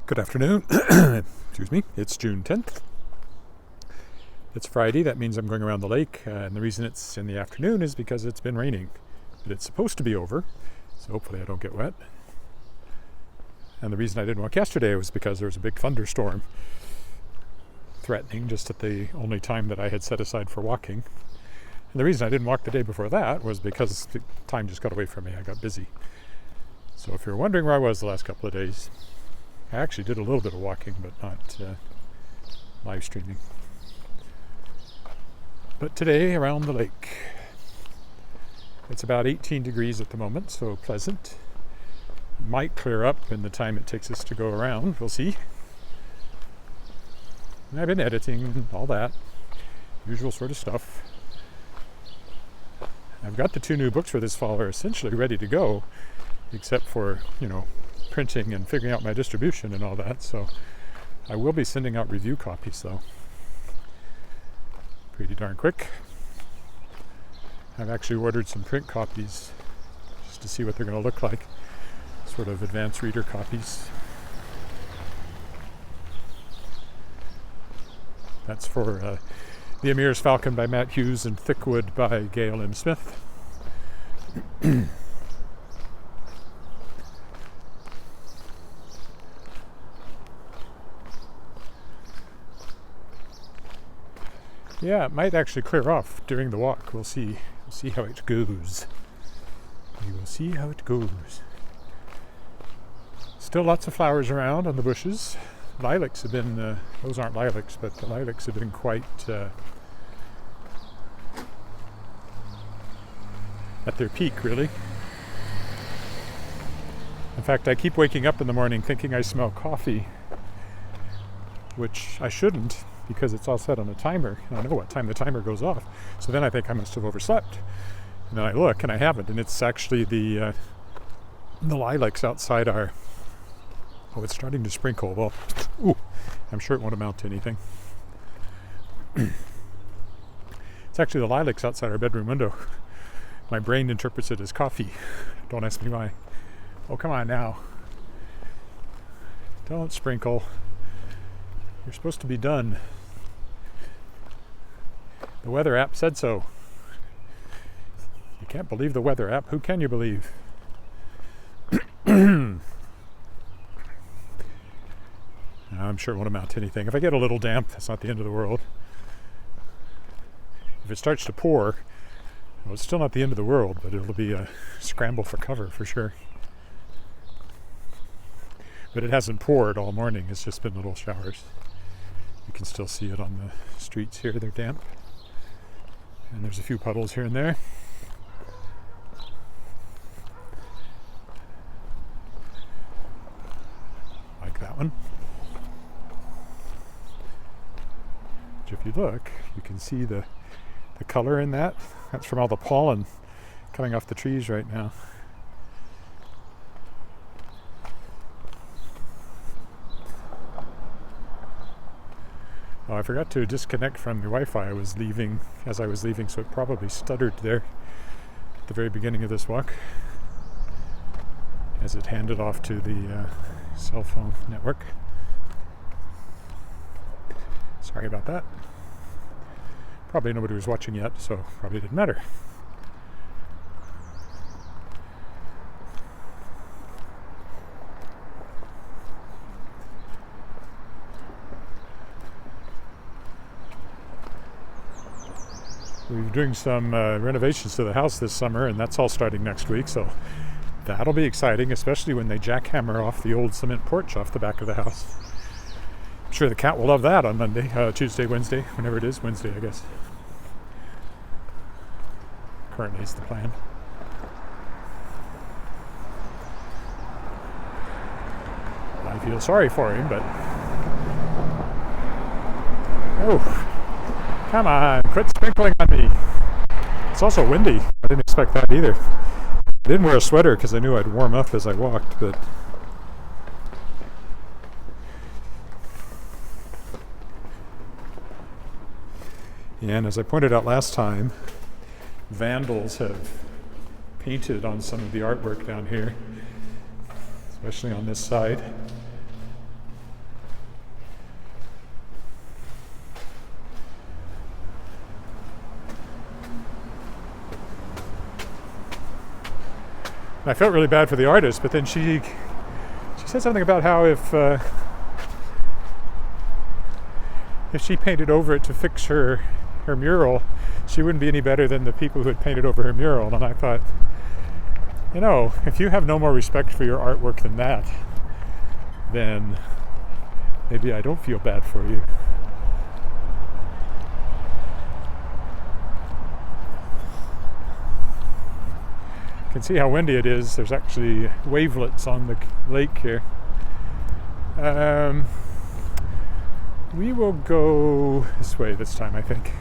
Good afternoon. Excuse me. It's June 10th. It's Friday. That means I'm going around the lake. And the reason it's in the afternoon is because it's been raining. But it's supposed to be over. So hopefully I don't get wet. And the reason I didn't walk yesterday was because there was a big thunderstorm threatening just at the only time that I had set aside for walking. And the reason I didn't walk the day before that was because the time just got away from me. I got busy. So if you're wondering where I was the last couple of days, I actually did a little bit of walking, but not live streaming. But today, around the lake, it's about 18 degrees at the moment, so pleasant. It might clear up in the time it takes us to go around. We'll see. And I've been editing and all that, usual sort of stuff. I've got the 2 new books for this fall are essentially ready to go, except for, printing and figuring out my distribution and all that. So I will be sending out review copies though. Pretty darn quick. I've actually ordered some print copies just to see what they're going to look like. Sort of advanced reader copies. That's for The Emir's Falcon by Matt Hughes and Thickwood by Gail M. Smith. Yeah, it might actually clear off during the walk. We'll see. We'll see how it goes. We will see how it goes. Still lots of flowers around on the bushes. Lilacs have been, those aren't lilacs, but the lilacs have been quite at their peak, really. In fact, I keep waking up in the morning thinking I smell coffee, which I shouldn't, because it's all set on a timer, and I know what time the timer goes off. So then I think I must have overslept. And then I look, and I haven't, and it's actually the lilacs outside are... Oh, it's starting to sprinkle. Well, ooh, I'm sure it won't amount to anything. It's actually the lilacs outside our bedroom window. My brain interprets it as coffee. Don't ask me why. Oh, come on now. Don't sprinkle. You're supposed to be done. The weather app said so. You can't believe the weather app. Who can you believe? I'm sure it won't amount to anything. If I get a little damp, that's not the end of the world. If it starts to pour, well, it's still not the end of the world, but it'll be a scramble for cover for sure. But it hasn't poured all morning. It's just been little showers. You can still see it on the streets here. They're damp. And there's a few puddles here and there. Like that one. Which if you look, you can see the color in that. That's from all the pollen coming off the trees right now. Oh, I forgot to disconnect from the Wi-Fi as I was leaving, so it probably stuttered there at the very beginning of this walk as it handed off to the cell phone network. Sorry about that. Probably nobody was watching yet, so probably didn't matter. We're doing some renovations to the house this summer, and that's all starting next week, so that'll be exciting, especially when they jackhammer off the old cement porch off the back of the house. I'm sure the cat will love that on Monday, Tuesday, Wednesday, whenever it is. Wednesday, I guess. Currently is the plan. I feel sorry for him, but... Oh! Come on, quit sprinkling on me. It's also windy. I didn't expect that either. I didn't wear a sweater because I knew I'd warm up as I walked, but... And as I pointed out last time, vandals have painted on some of the artwork down here, especially on this side. And I felt really bad for the artist, but then she said something about how if she painted over it to fix her mural, she wouldn't be any better than the people who had painted over her mural. And I thought, you know, if you have no more respect for your artwork than that, then maybe I don't feel bad for you. You can see how windy it is. There's actually wavelets on the lake here. We will go this way this time, I think.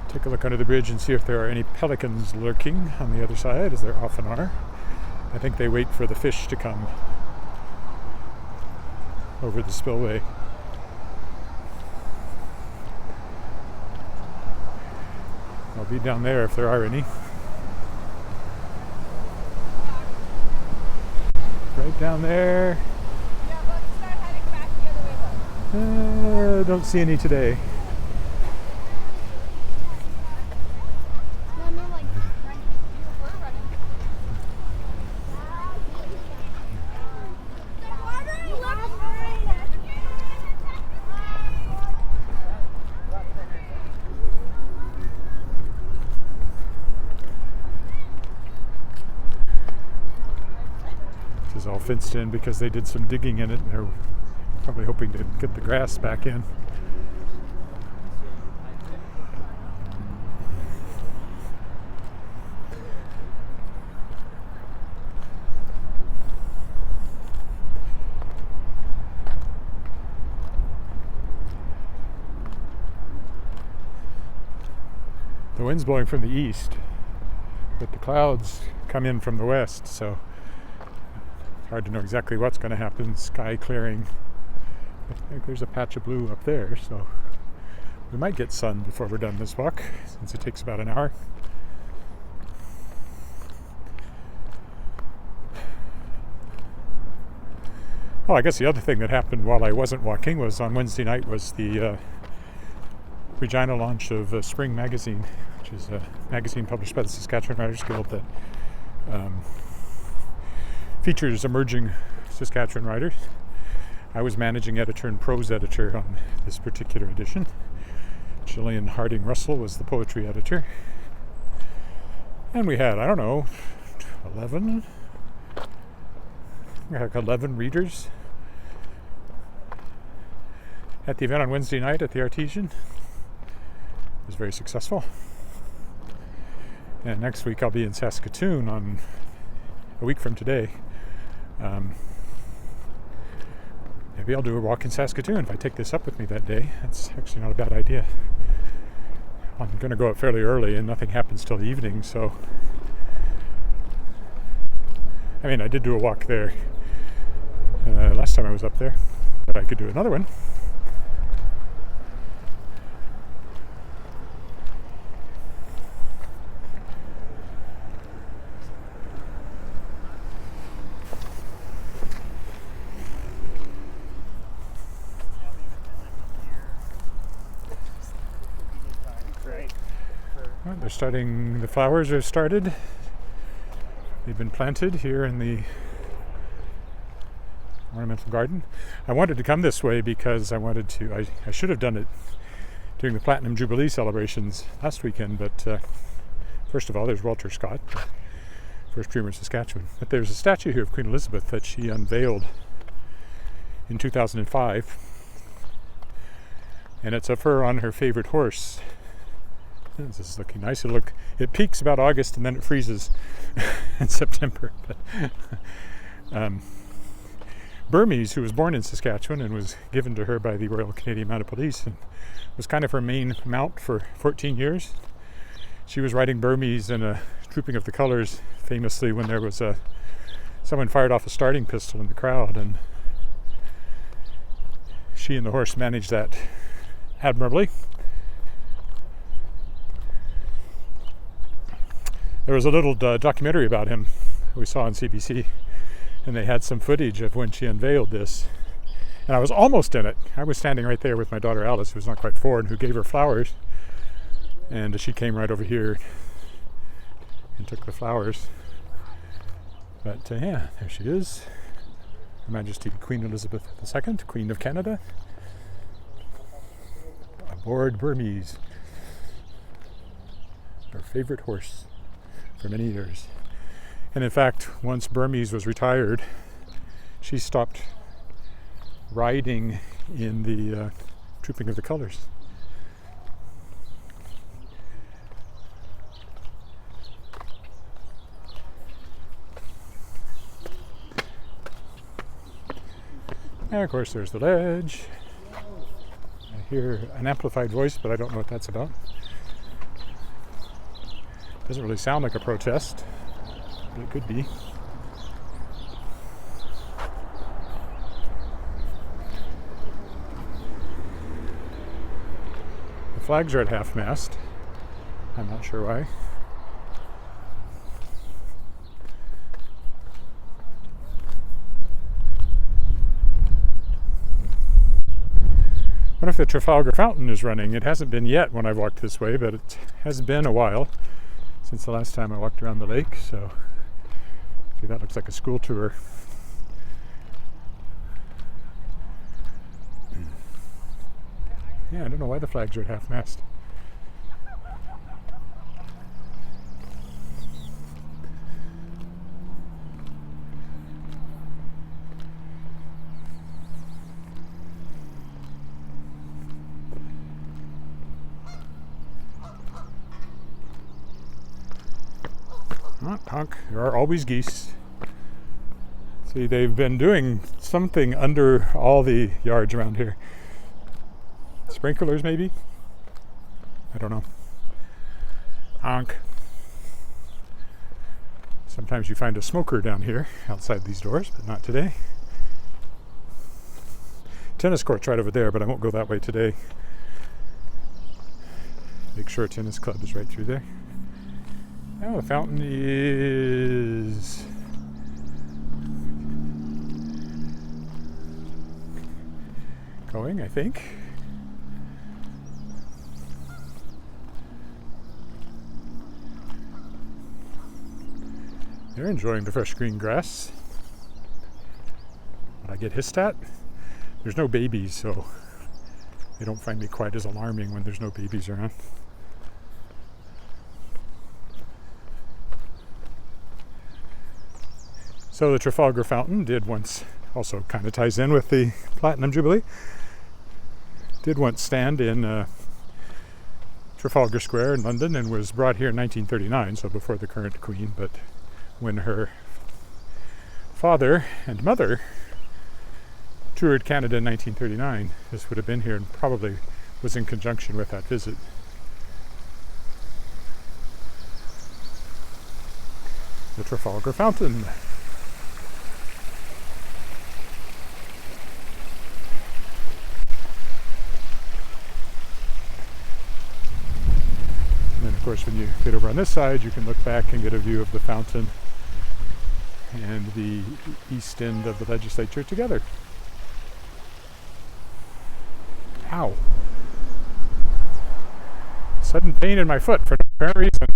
Take a look under the bridge and see if there are any pelicans lurking on the other side, as there often are. I think they wait for the fish to come over the spillway. I'll be down there if there are any. Right down there. Yeah, let's start heading back the other way though. Don't see any today. No, like running. We're running. This is all fenced in because they did some digging in it, and they're probably hoping to get the grass back in. The wind's blowing from the east, but the clouds come in from the west, so it's hard to know exactly what's going to happen. Sky clearing. I think there's a patch of blue up there, so we might get sun before we're done this walk, since it takes about an hour. Oh, I guess the other thing that happened while I wasn't walking was on Wednesday night was the Regina launch of Spring Magazine, which is a magazine published by the Saskatchewan Writers Guild that features emerging Saskatchewan writers. I was managing editor and prose editor on this particular edition. Gillian Harding Russell was the poetry editor. And we had, 11 readers at the event on Wednesday night at the Artesian. It was very successful. And next week I'll be in Saskatoon on a week from today. Maybe I'll do a walk in Saskatoon if I take this up with me that day. That's actually not a bad idea. I'm going to go up fairly early and nothing happens till the evening, so I did do a walk there last time I was up there, but I could do another one. The flowers are started. They've been planted here in the ornamental garden. I wanted to come this way because I should have done it during the Platinum Jubilee celebrations last weekend, but first of all, there's Walter Scott, first Premier of Saskatchewan. But there's a statue here of Queen Elizabeth that she unveiled in 2005, and it's of her on her favorite horse. This is looking nice. It peaks about August and then it freezes in September. Burmese, who was born in Saskatchewan and was given to her by the Royal Canadian Mounted Police and was kind of her main mount for 14 years. She was riding Burmese in a Trooping of the Colours famously when there was someone fired off a starting pistol in the crowd, and she and the horse managed that admirably. There was a little documentary about him we saw on CBC, and they had some footage of when she unveiled this. And I was almost in it. I was standing right there with my daughter Alice, who's not quite 4, and who gave her flowers. And she came right over here and took the flowers. But yeah, there she is. Her Majesty Queen Elizabeth II, Queen of Canada. Aboard Burmese. Her favorite horse for many years. And in fact, once Burmese was retired, she stopped riding in the Trooping of the Colours. And of course there's the ledge. I hear an amplified voice, but I don't know what that's about. Doesn't really sound like a protest, but it could be. The flags are at half-mast. I'm not sure why. I wonder if the Trafalgar Fountain is running. It hasn't been yet when I've walked this way, but it has been a while since the last time I walked around the lake. So, see, that looks like a school tour. Yeah, I don't know why the flags are at half-mast. Honk, there are always geese. See, they've been doing something under all the yards around here. Sprinklers, maybe? I don't know. Honk. Sometimes you find a smoker down here outside these doors, but not today. Tennis court's right over there, but I won't go that way today. Lake Shore Tennis Club is right through there. Oh, the fountain is going, I think. They're enjoying the fresh green grass. When I get hissed at, there's no babies, so they don't find me quite as alarming when there's no babies around. So the Trafalgar Fountain did once, also kind of ties in with the Platinum Jubilee, did once stand in Trafalgar Square in London and was brought here in 1939, so before the current Queen, but when her father and mother toured Canada in 1939, this would have been here and probably was in conjunction with that visit. The Trafalgar Fountain. Of course, when you get over on this side, you can look back and get a view of the fountain and the east end of the legislature together. Ow. Sudden pain in my foot for no apparent reason.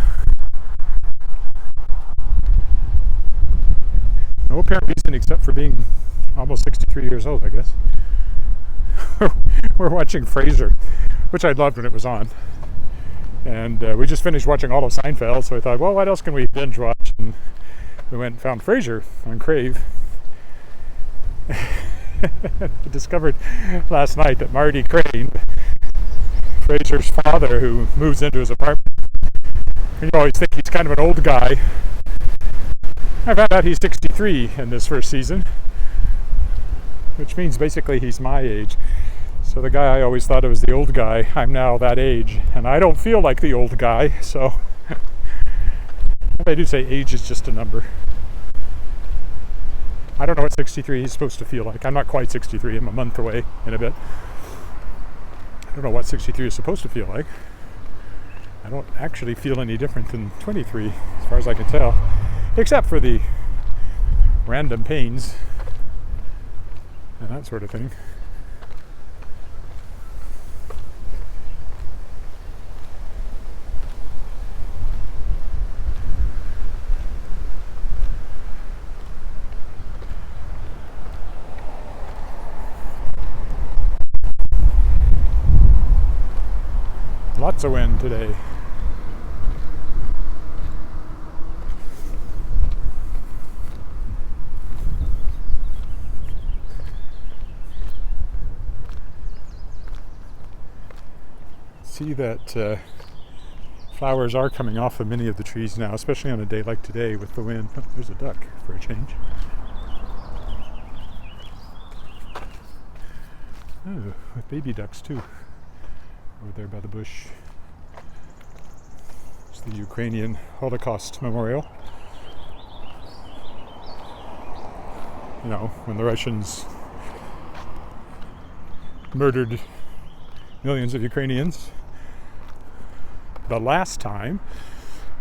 No apparent reason except for being almost 63 years old, I guess. We're watching Frasier, which I loved when it was on. And we just finished watching all of Seinfeld, so I thought, well, what else can we binge watch? And we went and found Frasier on Crave. I discovered last night that Marty Crane, Frasier's father, who moves into his apartment, and you always think he's kind of an old guy. I found out he's 63 in this first season, which means basically he's my age. So the guy I always thought of as the old guy, I'm now that age, and I don't feel like the old guy, so they do say age is just a number. I don't know what 63 is supposed to feel like. I'm not quite 63, I'm a month away in a bit. I don't know what 63 is supposed to feel like. I don't actually feel any different than 23, as far as I can tell, except for the random pains and that sort of thing. Lots of wind today. See that flowers are coming off of many of the trees now, especially on a day like today with the wind. Oh, there's a duck for a change. Oh, with baby ducks too. Over there by the bush. It's the Ukrainian Holocaust Memorial. You know, when the Russians murdered millions of Ukrainians. The last time,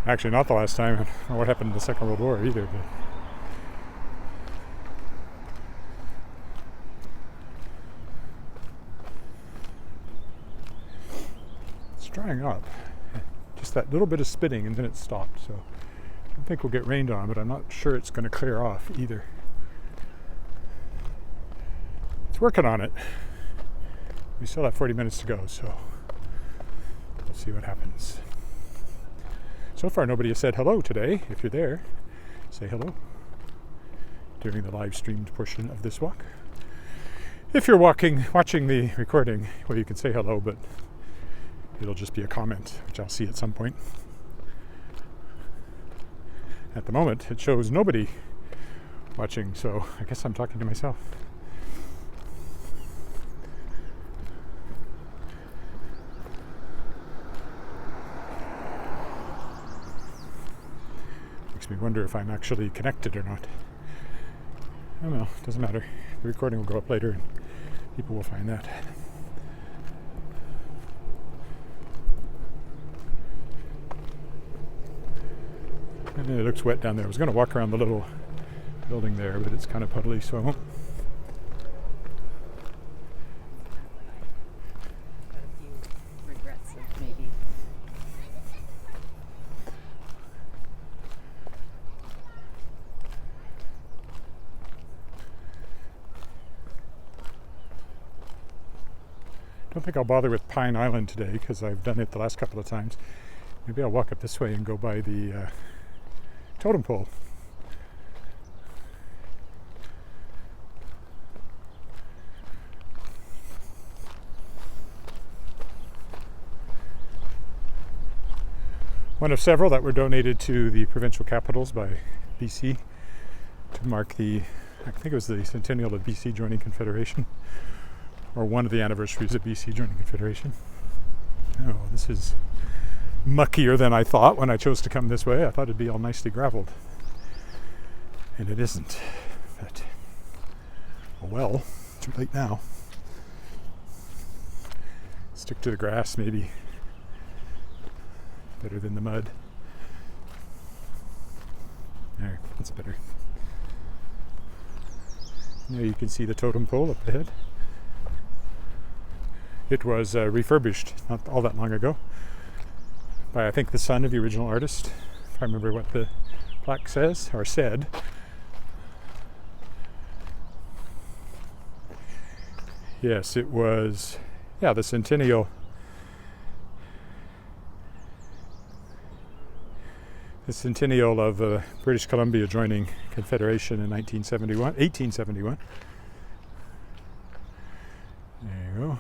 actually not the last time, I don't know what happened in the Second World War either, but it's drying up. Just that little bit of spitting and then it stopped, so I don't think we'll get rained on, but I'm not sure it's going to clear off either. It's working on it. We still have 40 minutes to go, so we'll see what happens. So far, nobody has said hello today. If you're there, say hello during the live streamed portion of this walk. If you're watching the recording, well, you can say hello, but it'll just be a comment, which I'll see at some point. At the moment, it shows nobody watching, so I guess I'm talking to myself. Makes me wonder if I'm actually connected or not. Oh well, doesn't matter. The recording will go up later and people will find that. And it looks wet down there. I was going to walk around the little building there, but it's kind of puddly, so I won't. Got a few regrets of maybe. I don't think I'll bother with Pine Island today because I've done it the last couple of times. Maybe I'll walk up this way and go by the totem pole. One of several that were donated to the provincial capitals by BC to mark the, I think it was the centennial of BC joining Confederation, or one of the anniversaries of BC joining Confederation. Oh, this is muckier than I thought when I chose to come this way. I thought it'd be all nicely graveled, and it isn't. But oh well, too late now. Stick to the grass, maybe. Better than the mud. There, that's better. Now you can see the totem pole up ahead. It was refurbished not all that long ago by, I think, the son of the original artist, if I remember what the plaque says, or said. Yes, it was, the centennial. The centennial of British Columbia joining Confederation in 1871. There you go.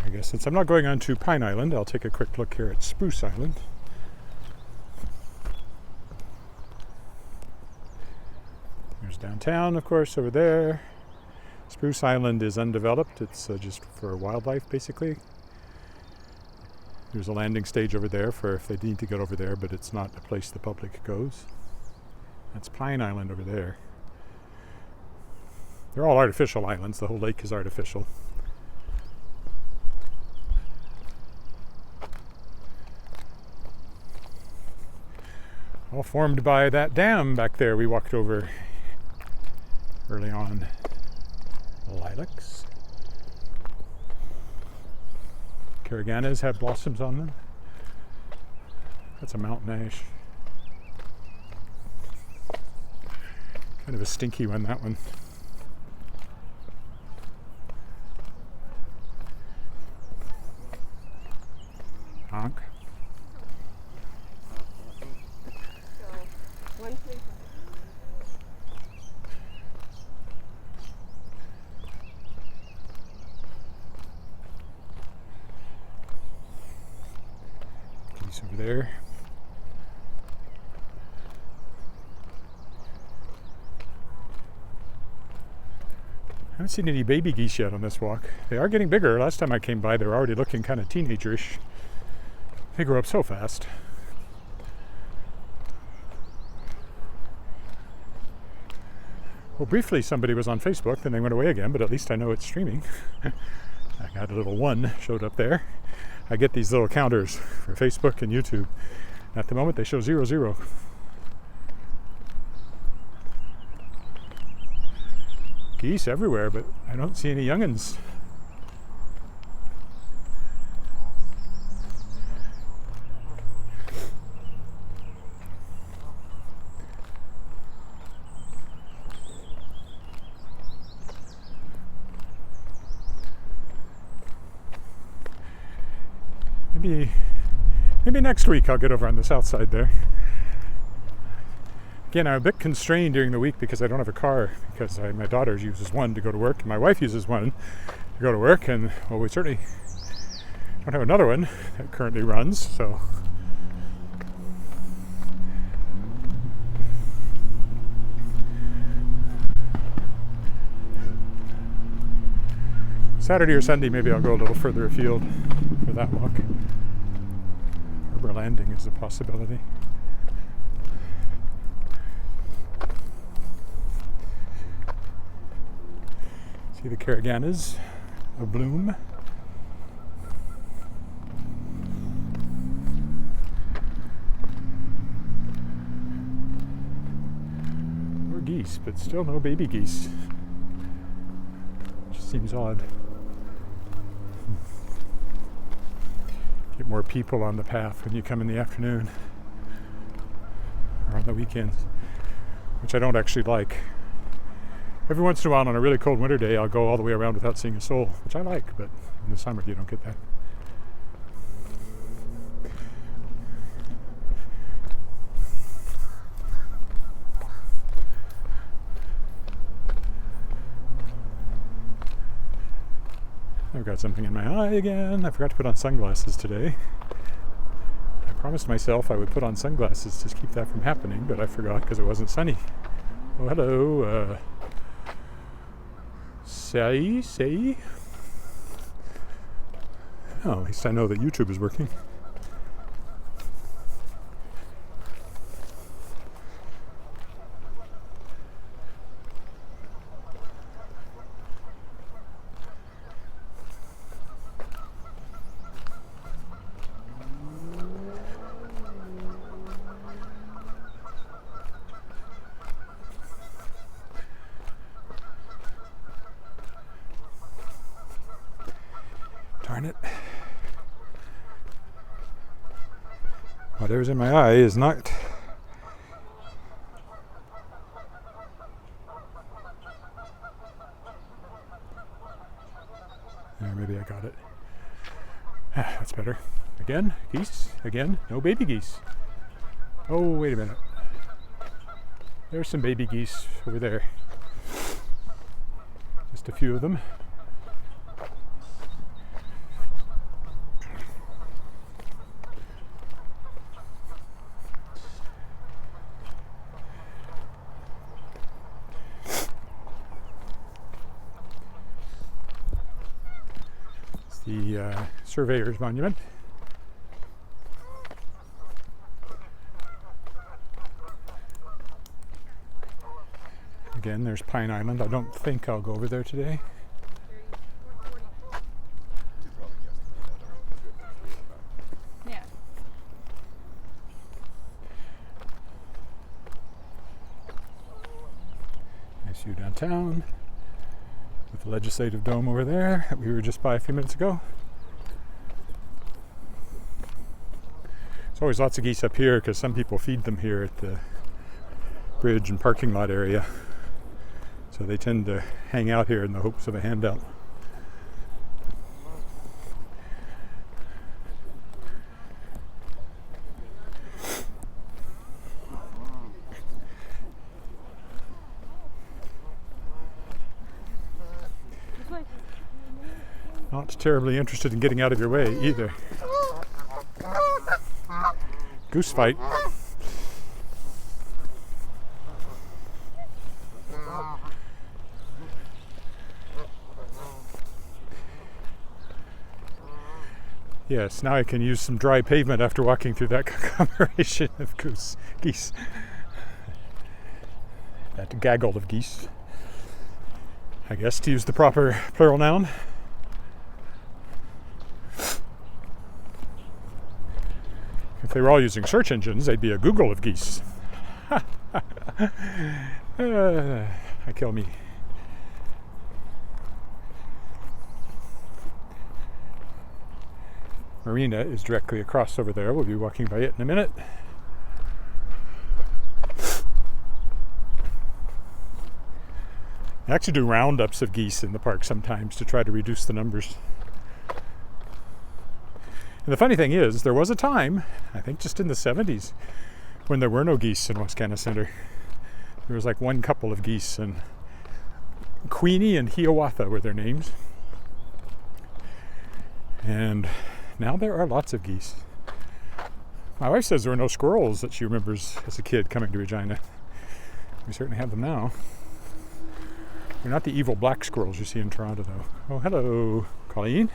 I guess since I'm not going on to Pine Island, I'll take a quick look here at Spruce Island. There's downtown, of course, over there. Spruce Island is undeveloped. It's just for wildlife, basically. There's a landing stage over there for if they need to get over there, but it's not a place the public goes. That's Pine Island over there. They're all artificial islands. The whole lake is artificial. All formed by that dam back there we walked over early on. Lilacs. Caraganas have blossoms on them. That's a mountain ash. Kind of a stinky one, that one. Honk. Geese over there. I haven't seen any baby geese yet on this walk. They are getting bigger. Last time I came by, they were already looking kind of teenagerish. They grow up so fast. Well, briefly somebody was on Facebook, then they went away again, but at least I know it's streaming. I got a little 1 showed up there. I get these little counters for Facebook and YouTube. At the moment they show 00. Geese everywhere, but I don't see any young'uns. Maybe next week I'll get over on the south side there. Again, I'm a bit constrained during the week because I don't have a car, because my daughter uses one to go to work and my wife uses one to go to work, and well, we certainly don't have another one that currently runs, so Saturday or Sunday maybe I'll go a little further afield for that walk. Harbor Landing is a possibility. See the caraganas of bloom. More geese, but still no baby geese. Which seems odd. Get more people on the path when you come in the afternoon or on the weekends, which I don't actually like. Every once in a while on a really cold winter day I'll go all the way around without seeing a soul, which I like, but in the summer you don't get that. I've got something in my eye again. I forgot to put on sunglasses today. I promised myself I would put on sunglasses to keep that from happening, but I forgot because it wasn't sunny. Oh, hello. Say. Oh, at least I know that YouTube is working. Darn it. Whatever's in my eye is not... There, maybe I got it. That's better. Again, geese. Again, no baby geese. Oh, wait a minute. There's some baby geese over there. Just a few of them. The Surveyors Monument. Again, there's Pine Island. I don't think I'll go over there today. Yeah. Nice view downtown with the legislative dome over there that we were just by a few minutes ago. There's always lots of geese up here because some people feed them here at the bridge and parking lot area. So they tend to hang out here in the hopes of a handout. Not terribly interested in getting out of your way either. Goose fight. Yes, now I can use some dry pavement after walking through that conglomeration of geese. That gaggle of geese. I guess to use the proper plural noun. If they were all using search engines, they'd be a Google of geese. I kill me. Marina is directly across over there. We'll be walking by it in a minute. I actually do roundups of geese in the park sometimes to try to reduce the numbers. And the funny thing is, there was a time, I think just in the 70s, when there were no geese in Wascana Center. There was like one couple of geese, and Queenie and Hiawatha were their names. And now there are lots of geese. My wife says there were no squirrels that she remembers as a kid coming to Regina. We certainly have them now. They're not the evil black squirrels you see in Toronto, though. Oh, hello, Colleen.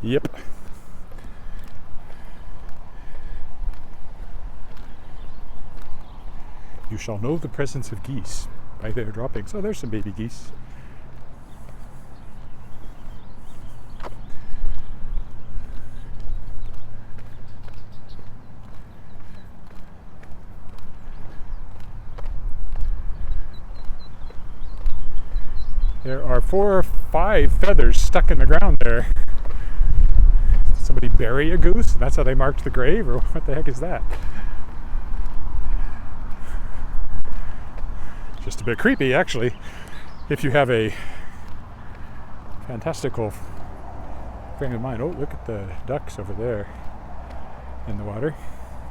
Yep. You shall know the presence of geese by their droppings. Oh, there's some baby geese. There are 4 or 5 feathers stuck in the ground there. Did somebody bury a goose? That's how they marked the grave? Or what the heck is that? Just a bit creepy, actually, if you have a fantastical frame of mind. Oh, look at the ducks over there in the water,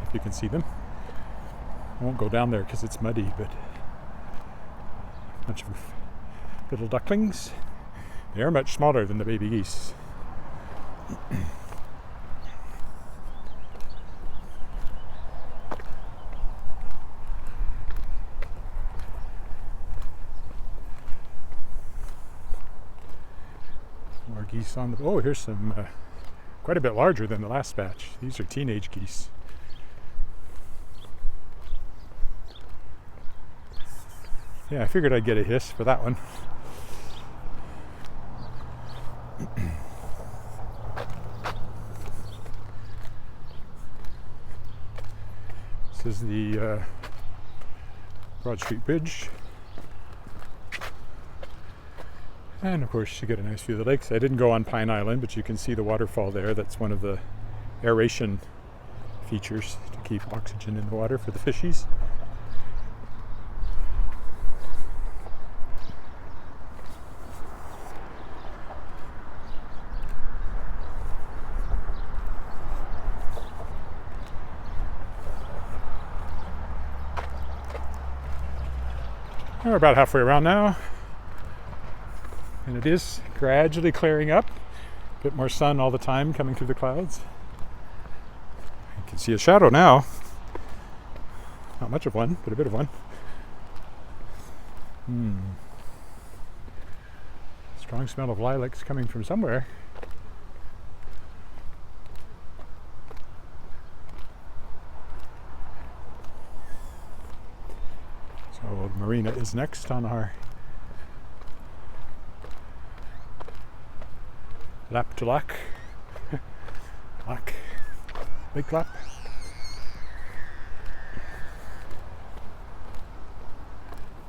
if you can see them. I won't go down there because it's muddy, but a bunch of little ducklings. They are much smaller than the baby geese. More geese on the... Oh, here's some quite a bit larger than the last batch. These are teenage geese. Yeah, I figured I'd get a hiss for that one. This is the Broad Street Bridge. And of course you get a nice view of the lakes. I didn't go on Pine Island, but you can see the waterfall there. That's one of the aeration features to keep oxygen in the water for the fishies. We're about halfway around now, and it is gradually clearing up. A bit more sun all the time coming through the clouds. You can see a shadow now. Not much of one, but a bit of one. Strong smell of lilacs coming from somewhere. Marina is next on our lap to lac. Lake lap.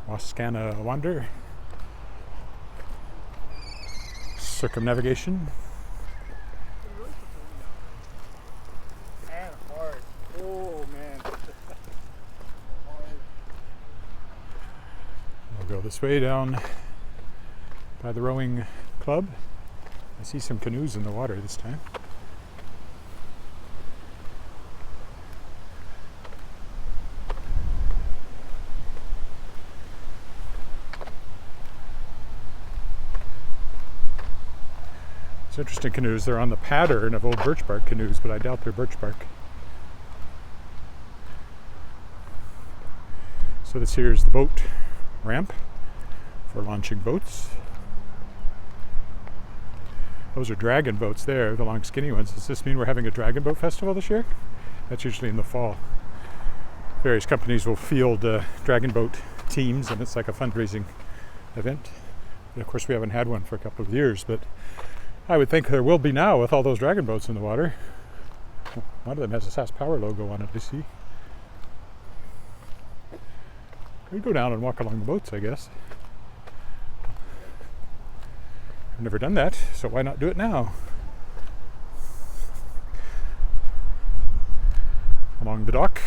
Wascana wander. Circumnavigation. And hard. Oh man. We'll go this way down by the rowing club. I see some canoes in the water this time. It's interesting canoes. They're on the pattern of old birch bark canoes, but I doubt they're birch bark. So this here is the boat ramp for launching boats. Those are dragon boats there, the long skinny ones. Does this mean we're having a dragon boat festival this year? That's usually in the fall. Various companies will field dragon boat teams, and it's like a fundraising event. And of course we haven't had one for a couple of years, but I would think there will be now with all those dragon boats in the water. One of them has a SAS Power logo on it, I see. We go down and walk along the boats, I guess. I've never done that, so why not do it now? Along the dock.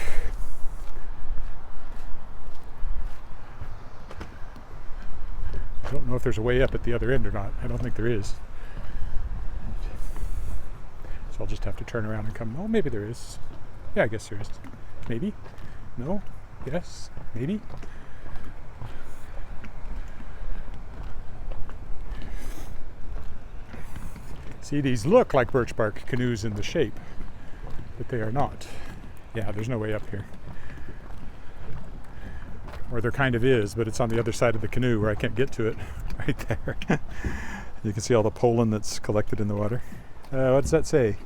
I don't know if there's a way up at the other end or not. I don't think there is. So I'll just have to turn around and come. Oh, maybe there is. Yeah, I guess there is. Maybe. No. Yes. Maybe. See, these look like birch bark canoes in the shape, but they are not. Yeah, there's no way up here. Or there kind of is, but it's on the other side of the canoe where I can't get to it. Right there. You can see all the pollen that's collected in the water. What does that say?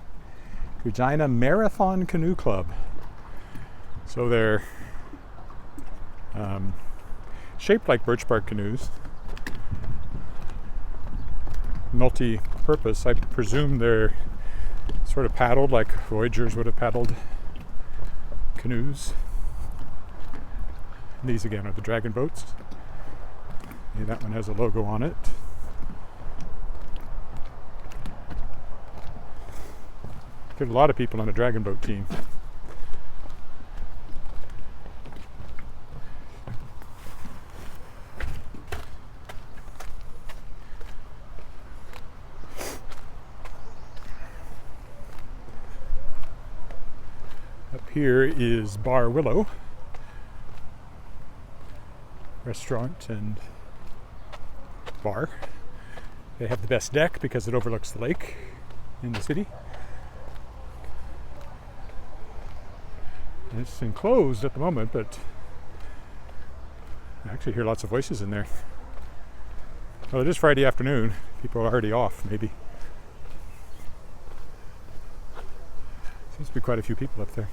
Regina Marathon Canoe Club. So they're shaped like birch bark canoes. Multi-purpose. I presume they're sort of paddled like voyagers would have paddled canoes. And these again are the dragon boats. Yeah, that one has a logo on it. Get a lot of people on a dragon boat team. Up here is Bar Willow Restaurant and bar. They have the best deck because it overlooks the lake in the city. It's enclosed at the moment, but I actually hear lots of voices in there. Well, it is Friday afternoon. People are already off, maybe. Seems to be quite a few people up there.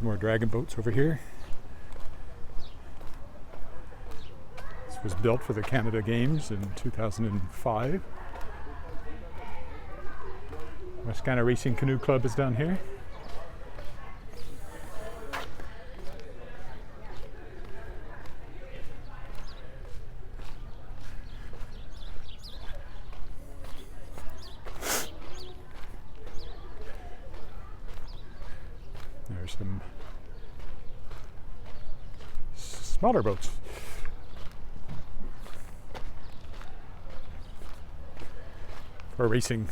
More dragon boats over here. This was built for the Canada Games in 2005. Wascana Racing Canoe Club is down here. There's some smaller boats. For racing.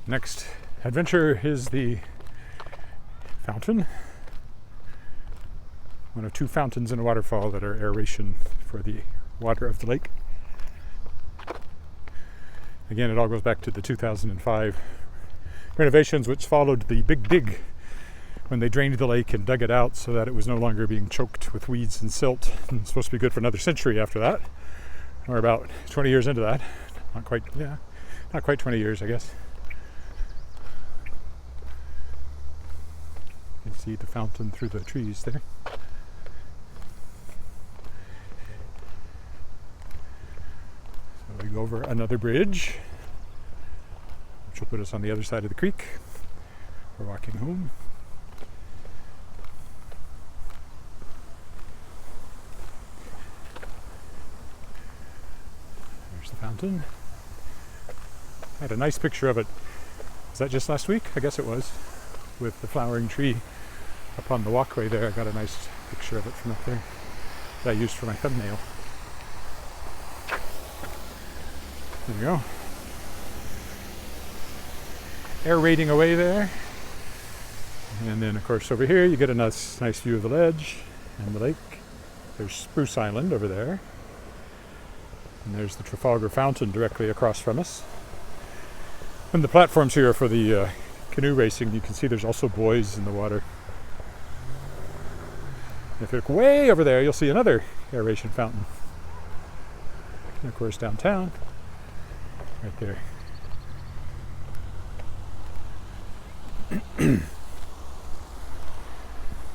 Next adventure is the fountain. one of two fountains in a waterfall that are aeration for the water of the lake. Again, it all goes back to the 2005 renovations, which followed the Big Dig, when they drained the lake and dug it out so that it was no longer being choked with weeds and silt. And it's supposed to be good for another century after that. We're about 20 years into that. Not quite 20 years, I guess. You can see the fountain through the trees there. So we go over another bridge, which will put us on the other side of the creek. We're walking home. There's the fountain. I had a nice picture of it. Was that just last week? I guess it was. With the flowering tree up on the walkway there. I got a nice picture of it from up there that I used for my thumbnail. There you go. Aerating away there. And then of course over here you get a nice view of the ledge and the lake. There's Spruce Island over there. And there's the Trafalgar Fountain directly across from us. And the platforms here are for the canoe racing. You can see there's also buoys in the water. If you look way over there, you'll see another aeration fountain. And of course downtown, right there.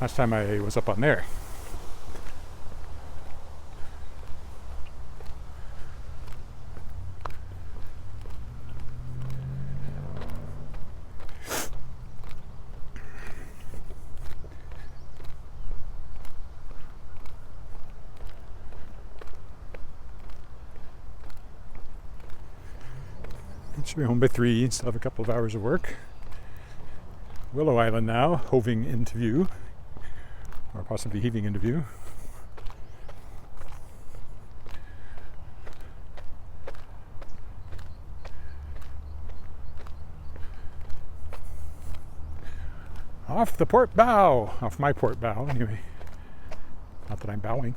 Last time I was up on there. Should be home by 3, still have a couple of hours of work. Willow Island now, hoving into view, or possibly heaving into view. Off the port bow, off my port bow anyway. Not that I'm bowing.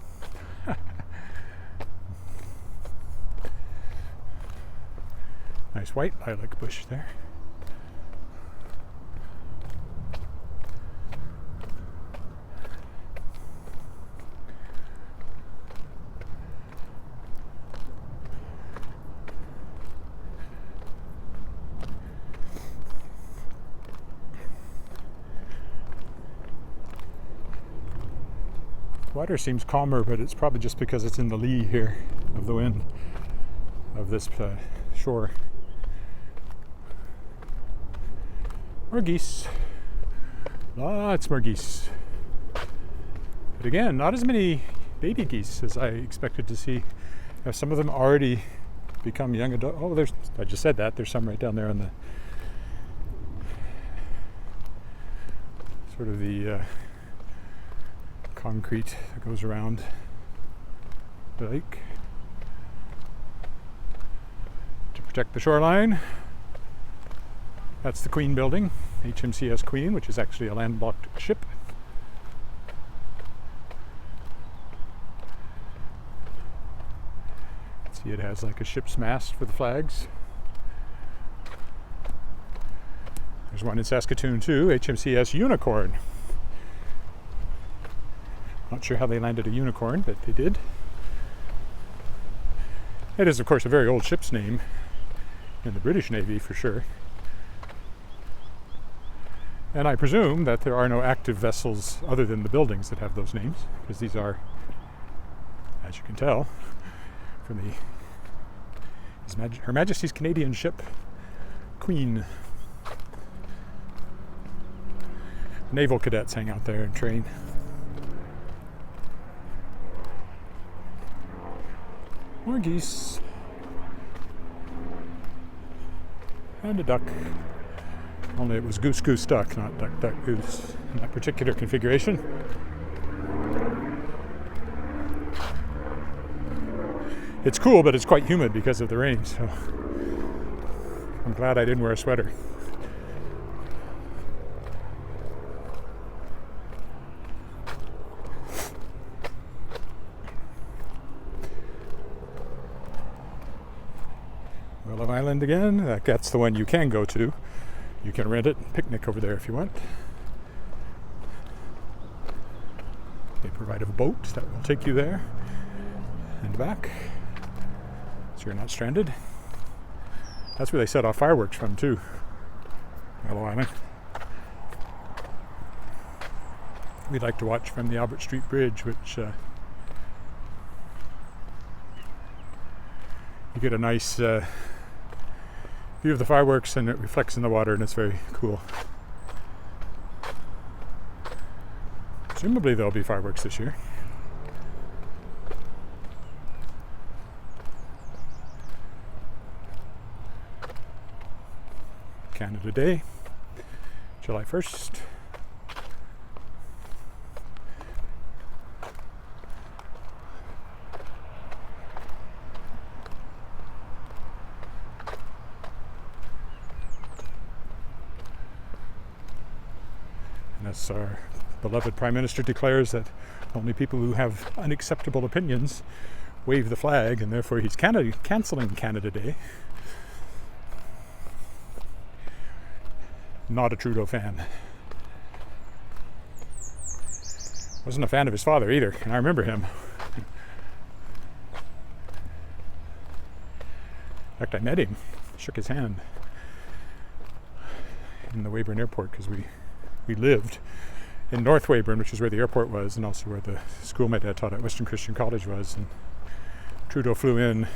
Nice white lilac bush there. Water seems calmer, but it's probably just because it's in the lee here of the wind of this shore. More geese. Lots more geese. But again, not as many baby geese as I expected to see. Some of them already become young adult. Oh, I just said that. There's some right down there on the sort of the concrete that goes around the lake to protect the shoreline. That's the Queen building, HMCS Queen, which is actually a landlocked ship. See, it has like a ship's mast for the flags. There's one in Saskatoon too, HMCS Unicorn. Not sure how they landed a unicorn, but they did. It is, of course, a very old ship's name in the British Navy for sure. And I presume that there are no active vessels other than the buildings that have those names, because these are, as you can tell, from Her Majesty's Canadian ship, Queen. Naval cadets hang out there and train. More geese. And a duck. Only it was goose goose duck, not duck duck goose in that particular configuration. It's cool, but it's quite humid because of the rain, so I'm glad I didn't wear a sweater. Willow Island again. That's the one you can go to. You can rent it and picnic over there if you want. They provide a boat that will take you there and back, so you're not stranded. That's where they set off fireworks from too, Willow Island. We like to watch from the Albert Street Bridge, which you get a nice view of the fireworks, and it reflects in the water, and it's very cool. Presumably there'll be fireworks this year. Canada Day, July 1st. And as our beloved Prime Minister declares that only people who have unacceptable opinions wave the flag, and therefore he's cancelling Canada Day. Not a Trudeau fan. Wasn't a fan of his father either, and I remember him. In fact, I met him, shook his hand in the Weyburn Airport, because we lived in North Weyburn, which is where the airport was, and also where the school my dad taught at, Western Christian College, was. And Trudeau flew in.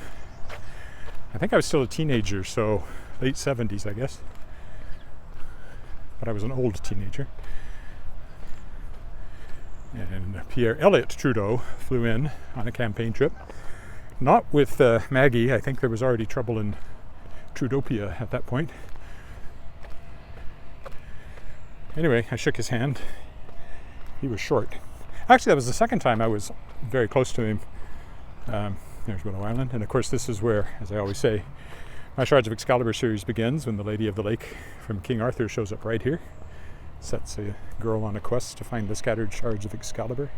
I think I was still a teenager, so late 70s, I guess. But I was an old teenager. And Pierre Elliott Trudeau flew in on a campaign trip. Not with Maggie. I think there was already trouble in Trudopia at that point. Anyway, I shook his hand. He was short. Actually, that was the second time I was very close to him. There's Willow Island. And of course, this is where, as I always say, my Shards of Excalibur series begins, when the Lady of the Lake from King Arthur shows up right here. Sets a girl on a quest to find the scattered shards of Excalibur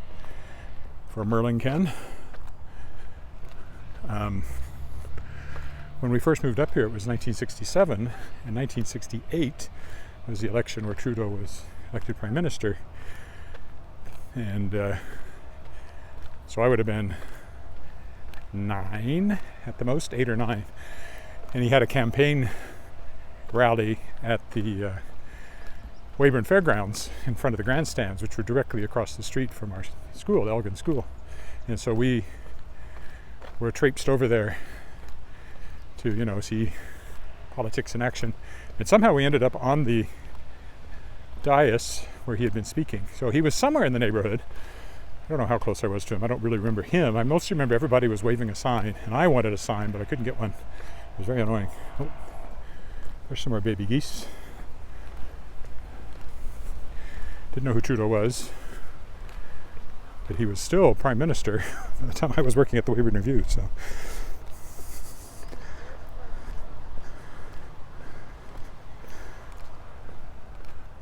for Merlin Ken. When we first moved up here, it was 1967. In 1968 was the election where Trudeau was elected Prime Minister. And so I would have been 9 at the most, 8 or 9. And he had a campaign rally at the Weyburn Fairgrounds in front of the grandstands, which were directly across the street from our school, Elgin School. And so we were traipsed over there to, see politics in action. And somehow we ended up on the dais where he had been speaking. So he was somewhere in the neighborhood. I don't know how close I was to him. I don't really remember him. I mostly remember everybody was waving a sign, and I wanted a sign, but I couldn't get one. It was very annoying. Oh, there's some more baby geese. Didn't know who Trudeau was, but he was still Prime Minister by the time I was working at the Weyburn Review. So,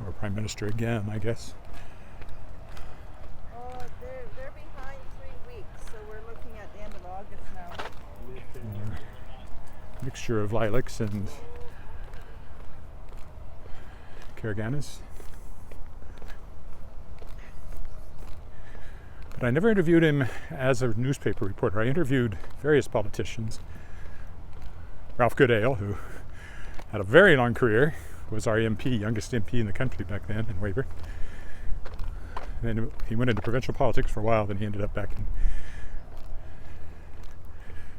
or Prime Minister again, I guess. Oh, they're behind 3 weeks, so we're looking at the end of August now. Mixture of lilacs and Caraganas. But I never interviewed him as a newspaper reporter. I interviewed various politicians. Ralph Goodale, who had a very long career, was our MP, youngest MP in the country back then in Weyburn. Then he went into provincial politics for a while, then he ended up back in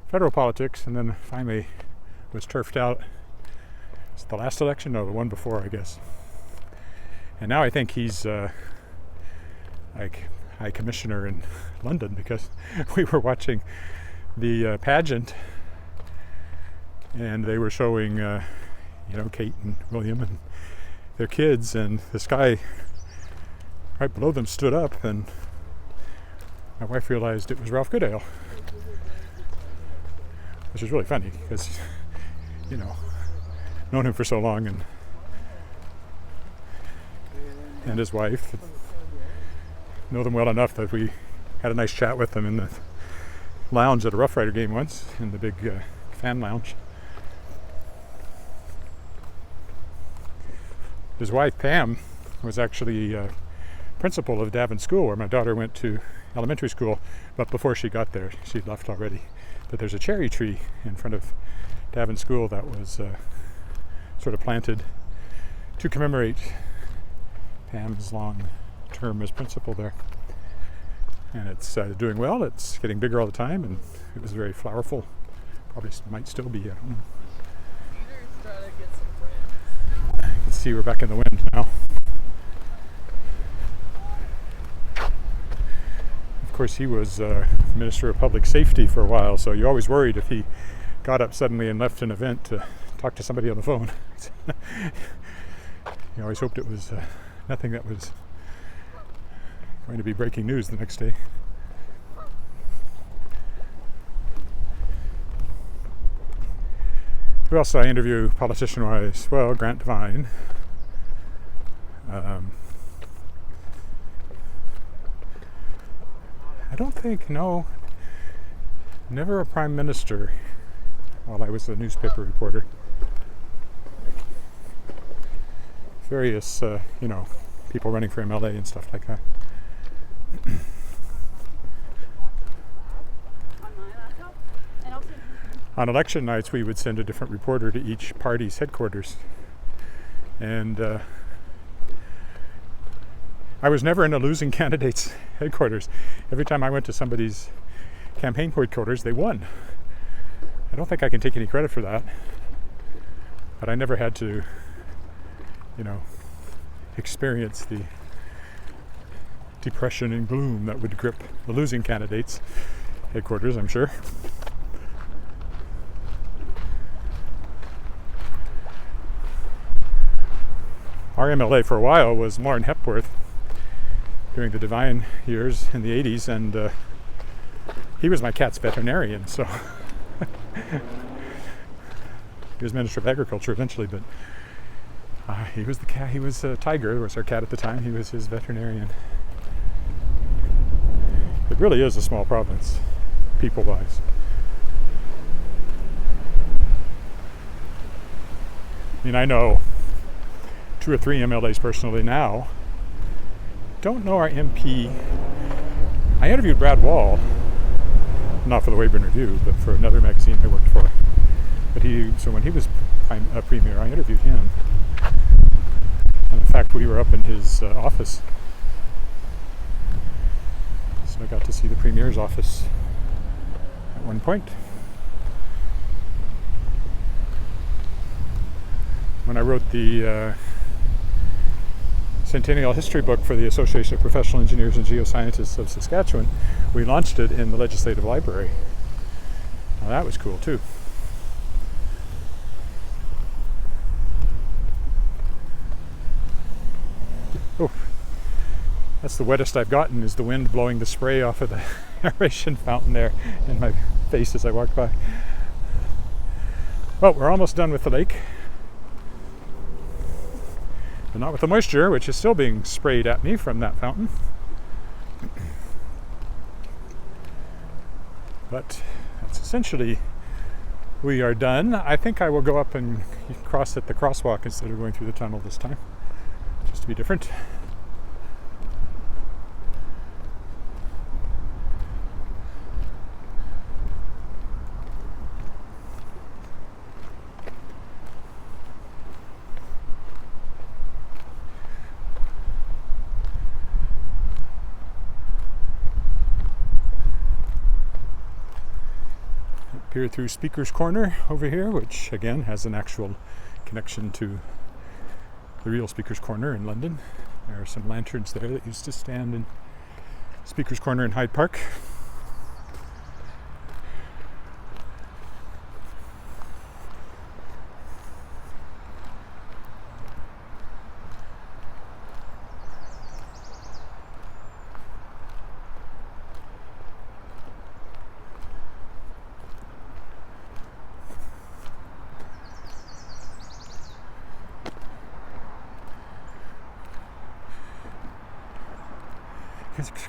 federal politics, and then finally was turfed out. It's the last election? No, the one before, I guess. And now I think he's like High Commissioner in London, because we were watching the pageant, and they were showing, Kate and William and their kids, and this guy right below them stood up, and my wife realized it was Ralph Goodale, which is really funny because, known him for so long, and his wife. Know them well enough that we had a nice chat with them in the lounge at a Rough Rider game once, in the big fan lounge. His wife, Pam, was actually principal of Davin School, where my daughter went to elementary school, but before she got there, she'd left already. But there's a cherry tree in front of Davin School that was sort of planted to commemorate Pam's long term as principal there. And it's doing well. It's getting bigger all the time, and it was very flowerful. Probably might still be, I don't know. You can see we're back in the wind now. Of course, he was Minister of Public Safety for a while, so you always worried if he got up suddenly and left an event to talk to somebody on the phone. You always hoped it was nothing that was going to be breaking news the next day. Who else did I interview politician-wise? Well, Grant Devine. I don't think, no, never a prime minister while I was a newspaper reporter. Various, people running for MLA and stuff like that. On election nights, we would send a different reporter to each party's headquarters. And I was never in a losing candidate's headquarters. Every time I went to somebody's campaign headquarters, they won. I don't think I can take any credit for that. But I never had to, experience the depression and gloom that would grip the losing candidate's headquarters, I'm sure. Our MLA for a while was Lauren Hepworth during the Devine years in the 80s, and he was my cat's veterinarian, so he was Minister of Agriculture eventually, but he was the cat. He was Tiger, was our cat at the time. He was his veterinarian. It really is a small province, people-wise. I mean, I know 2 or 3 MLAs personally now. Don't know our MP. I interviewed Brad Wall, not for the Weyburn Review, but for another magazine I worked for. But so when he was premier, I interviewed him. And in fact, we were up in his office. So I got to see the premier's office at one point. When I wrote the Centennial History book for the Association of Professional Engineers and Geoscientists of Saskatchewan, we launched it in the Legislative Library. Now that was cool too. Oh, that's the wettest I've gotten, is the wind blowing the spray off of the aeration fountain there in my face as I walked by. Well, we're almost done with the lake. But not with the moisture, which is still being sprayed at me from that fountain. But that's essentially, we are done. I think I will go up and cross at the crosswalk instead of going through the tunnel this time, just to be different. Here through Speaker's Corner over here, which again has an actual connection to the real Speaker's Corner in London. There are some lanterns there that used to stand in Speaker's Corner in Hyde Park.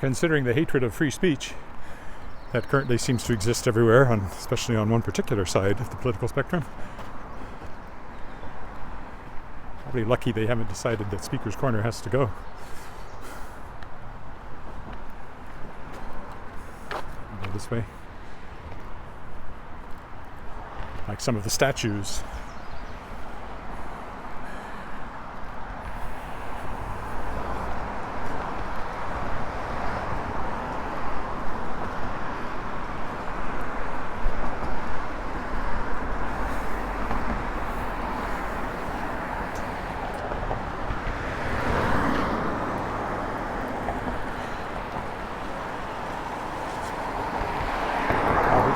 Considering the hatred of free speech that currently seems to exist everywhere, especially on one particular side of the political spectrum, Probably lucky they haven't decided that Speaker's Corner has to go. Go this way. Like some of the statues.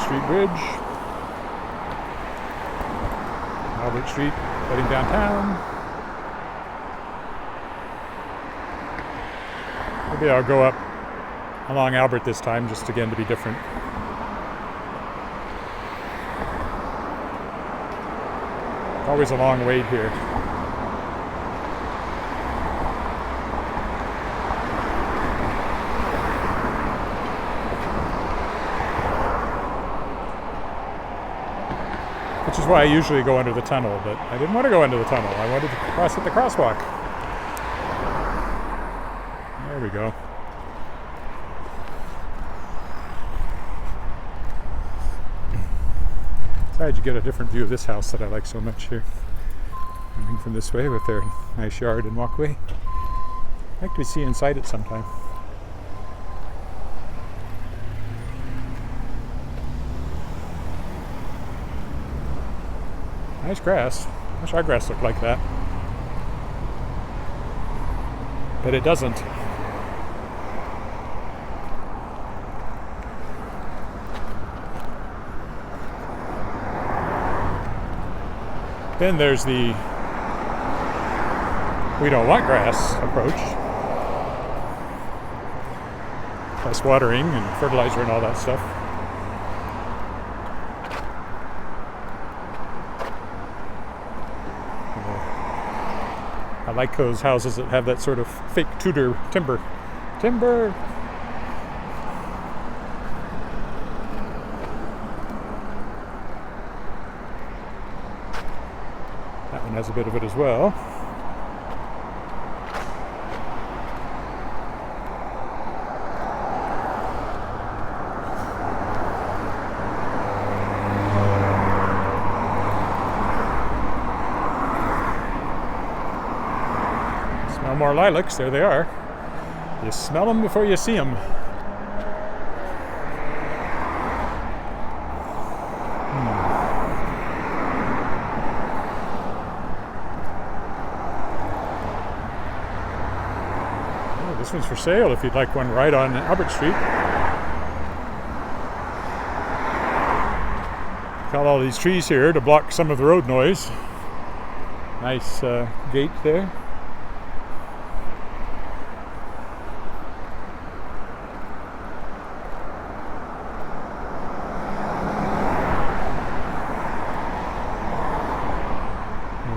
Street Bridge, Albert Street, heading downtown. Maybe I'll go up along Albert this time, just again to be different. Always a long wait here. Which is why I usually go under the tunnel, but I didn't want to go into the tunnel. I wanted to cross at the crosswalk. There we go. Decided you get a different view of this house that I like so much here. Coming from this way with their nice yard and walkway. I'd like to see inside it sometime. Nice grass. Wish our grass looked like that. But it doesn't. Then there's the we don't want grass approach. Less watering and fertilizer and all that stuff. I like those houses that have that sort of fake Tudor timber. Timber! That one has a bit of it as well. More lilacs, there they are. You smell them before you see them. Oh, this one's for sale if you'd like one right on Albert Street. Got all these trees here to block some of the road noise. Nice gate there.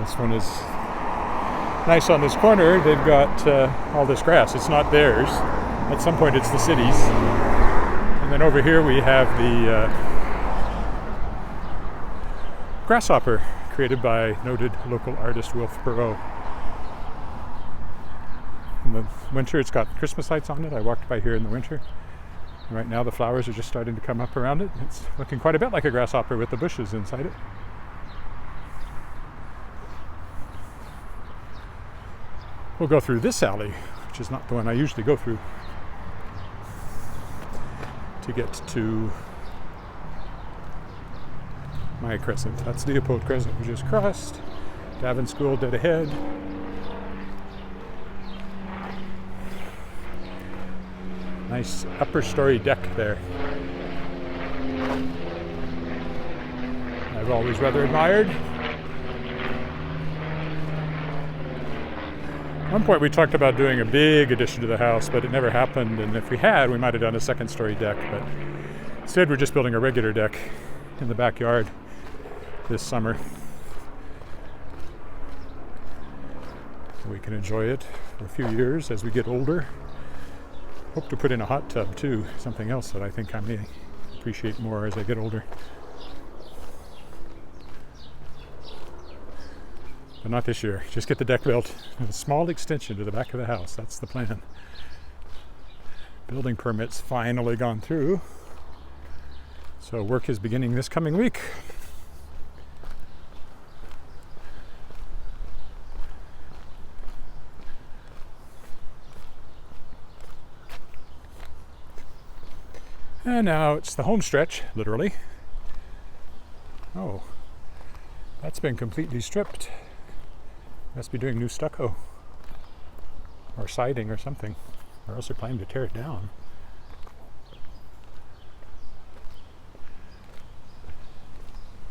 This one is nice on this corner. They've got all this grass. It's not theirs. At some point it's the city's. And then over here we have the Grasshopper, created by noted local artist Wilf Perot. In the winter it's got Christmas lights on it. I walked by here in the winter. And right now the flowers are just starting to come up around it. It's looking quite a bit like a grasshopper with the bushes inside it. We'll go through this alley, which is not the one I usually go through, to get to my crescent. That's Leopold Crescent we just crossed. Davin School dead ahead. Nice upper story deck there. I've always rather admired. At one point we talked about doing a big addition to the house, but it never happened, and if we had, we might have done a second story deck, but instead we're just building a regular deck in the backyard this summer. So we can enjoy it for a few years as we get older. Hope to put in a hot tub too, something else that I think I may appreciate more as I get older. but not this year. Just get the deck built and a small extension to the back of the house. That's the plan. Building permits finally gone through. So work is beginning this coming week. And now it's the home stretch, literally. Oh, that's been completely stripped. Must be doing new stucco or siding or something, or else they're planning to tear it down.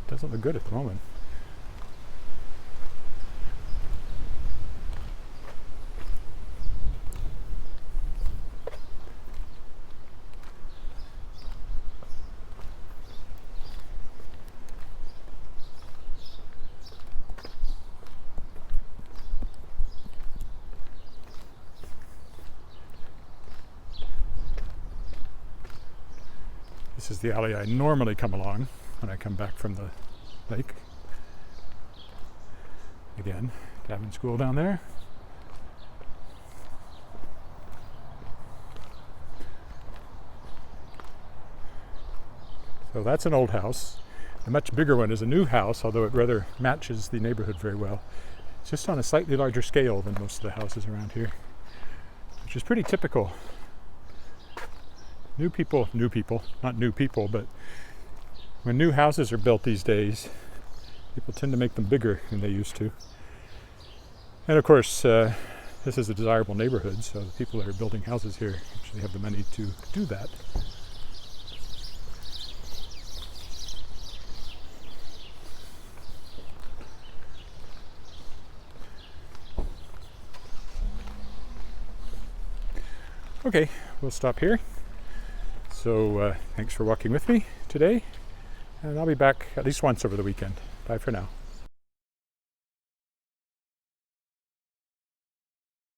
Doesn't look good at the moment. This is the alley I normally come along when I come back from the lake. Again, cabin school down there. So that's an old house. The much bigger one is a new house, although it rather matches the neighborhood very well. It's just on a slightly larger scale than most of the houses around here, which is pretty typical. New people, not new people, but when new houses are built these days, people tend to make them bigger than they used to. And of course, this is a desirable neighborhood, so the people that are building houses here actually have the money to do that. Okay, we'll stop here. So thanks for walking with me today, and I'll be back at least once over the weekend. Bye for now.